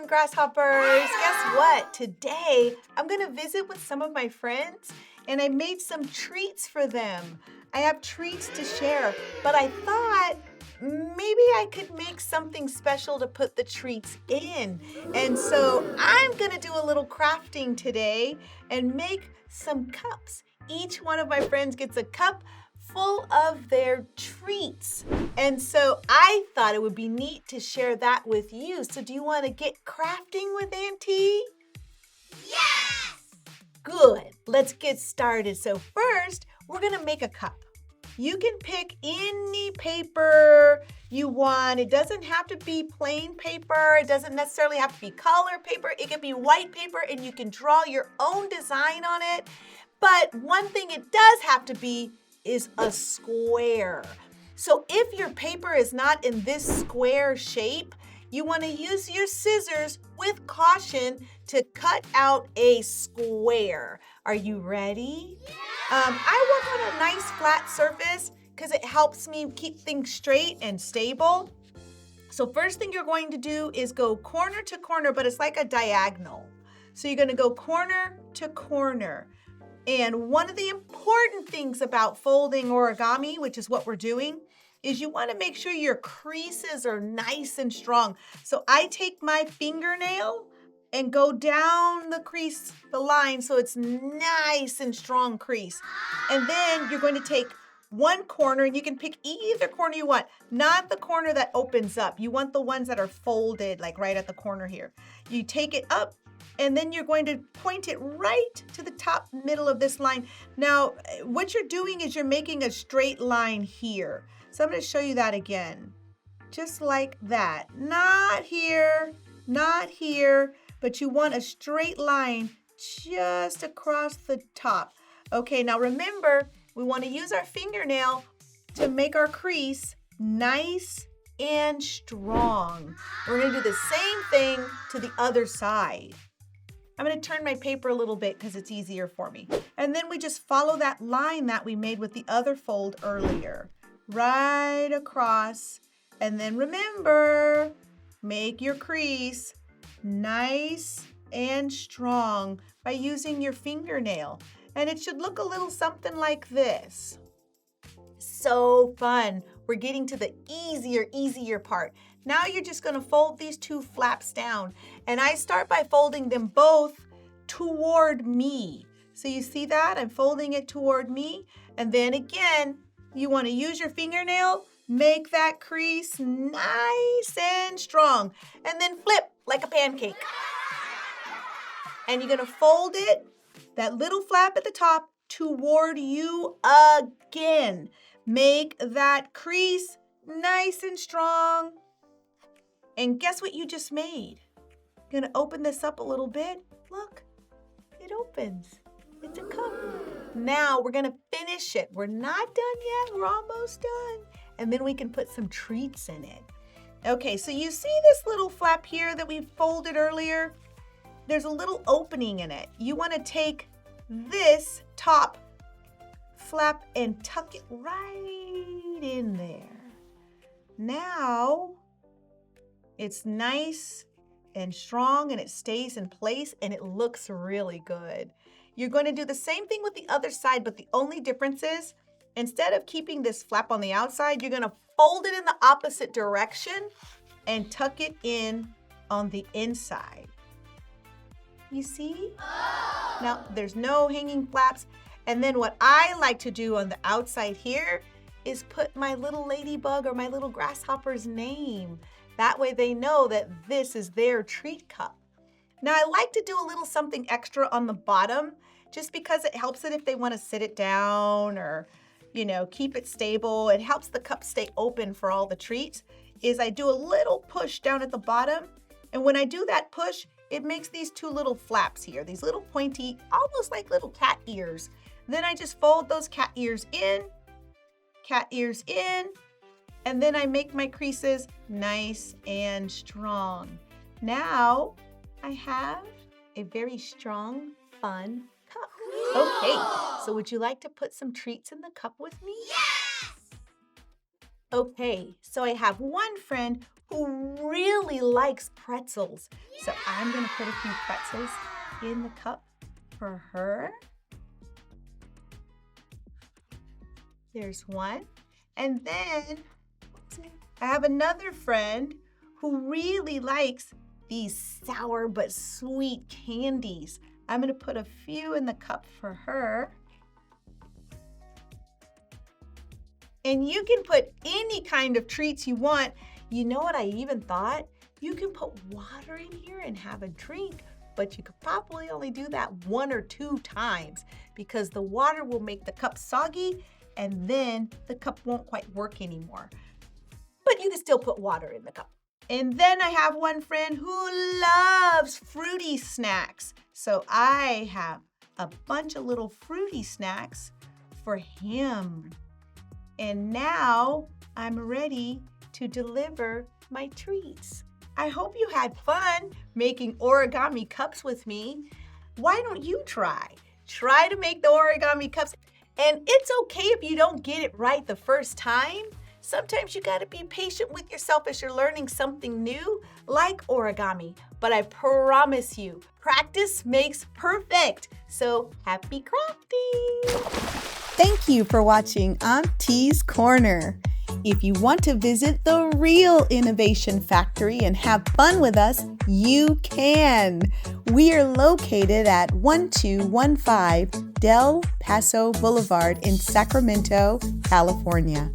everyone, grasshoppers. Guess what? Today, I'm gonna visit with some of my friends and I made some treats for them. I have treats to share, but I thought maybe I could make something special to put the treats in. And so I'm gonna do a little crafting today and make some cups. Each one of my friends gets a cup full of their treats. And so I thought it would be neat to share that with you. So do you want to get crafting with Auntie? Yes! Good. Let's get started. So first, we're going to make a cup. You can pick any paper you want. It doesn't have to be plain paper. It doesn't necessarily have to be color paper. It can be white paper and you can draw your own design on it. But one thing it does have to be is a square. So if your paper is not in this square shape, you want to use your scissors with caution to cut out a square. Are you ready? Yeah. I work on a nice flat surface because it helps me keep things straight and stable. So first thing you're going to do is go corner to corner, but it's like a diagonal. So you're going to go corner to corner. And one of the important things about folding origami, which is what we're doing, is you want to make sure your creases are nice and strong. So I take my fingernail and go down the crease, the line, so it's nice and strong crease. And then you're going to take one corner, and you can pick either corner you want, not the corner that opens up. You want the ones that are folded, like right at the corner here. You take it up, and then you're going to point it right to the top middle of this line. Now, what you're doing is you're making a straight line here. So I'm going to show you that again. Just like that. Not here, not here, but you want a straight line just across the top. Okay, now remember, we want to use our fingernail to make our crease nice and strong. We're going to do the same thing to the other side. I'm going to turn my paper a little bit because it's easier for me. And then we just follow that line that we made with the other fold earlier. Right across. And then remember, make your crease nice and strong by using your fingernail. And it should look a little something like this. So fun. We're getting to the easier part. Now you're just going to fold these two flaps down. And I start by folding them both toward me. So you see that? I'm folding it toward me. And then again, you want to use your fingernail, make that crease nice and strong. And then flip like a pancake. And you're going to fold it, that little flap at the top, toward you again. Make that crease nice and strong. And guess what you just made? I'm gonna open this up a little bit. Look, it opens. It's a cup. Now we're gonna finish it. We're not done yet, we're almost done. And then we can put some treats in it. Okay, so you see this little flap here that we folded earlier? There's a little opening in it. You wanna take this top flap and tuck it right in there. Now, it's nice and strong and it stays in place and it looks really good. You're going to do the same thing with the other side, but the only difference is instead of keeping this flap on the outside, you're going to fold it in the opposite direction and tuck it in on the inside. You see? Now, there's no hanging flaps. And then what I like to do on the outside here is put my little ladybug or my little grasshopper's name. That way they know that this is their treat cup. Now I like to do a little something extra on the bottom just because it helps it if they want to sit it down or, keep it stable. It helps the cup stay open for all the treats. Is I do a little push down at the bottom. And when I do that push, it makes these two little flaps here, these little pointy, almost like little cat ears. Then I just fold those cat ears in, and then I make my creases nice and strong. Now I have a very strong, fun cup. Okay, so would you like to put some treats in the cup with me? Yes! Okay, so I have one friend who really likes pretzels. So I'm gonna put a few pretzels in the cup for her. There's one. And then I have another friend who really likes these sour but sweet candies. I'm gonna put a few in the cup for her. And you can put any kind of treats you want. You know what I even thought? You can put water in here and have a drink, but you could probably only do that 1 or 2 times because the water will make the cup soggy and then the cup won't quite work anymore. But you can still put water in the cup. And then I have one friend who loves fruity snacks. So I have a bunch of little fruity snacks for him. And now I'm ready to deliver my treats. I hope you had fun making origami cups with me. Why don't you try? Try to make the origami cups. And it's okay if you don't get it right the first time. Sometimes you gotta be patient with yourself as you're learning something new, like origami. But I promise you, practice makes perfect. So happy crafting! Thank you for watching Auntie's Corner. If you want to visit the real Innovation Factory and have fun with us, you can. We are located at 1215 Del Paso Boulevard in Sacramento, California.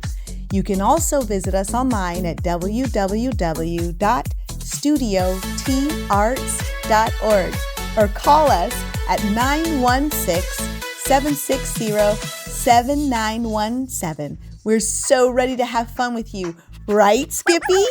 You can also visit us online at www.studiotarts.org or call us at 916-760-7917. We're so ready to have fun with you. Right, Skippy?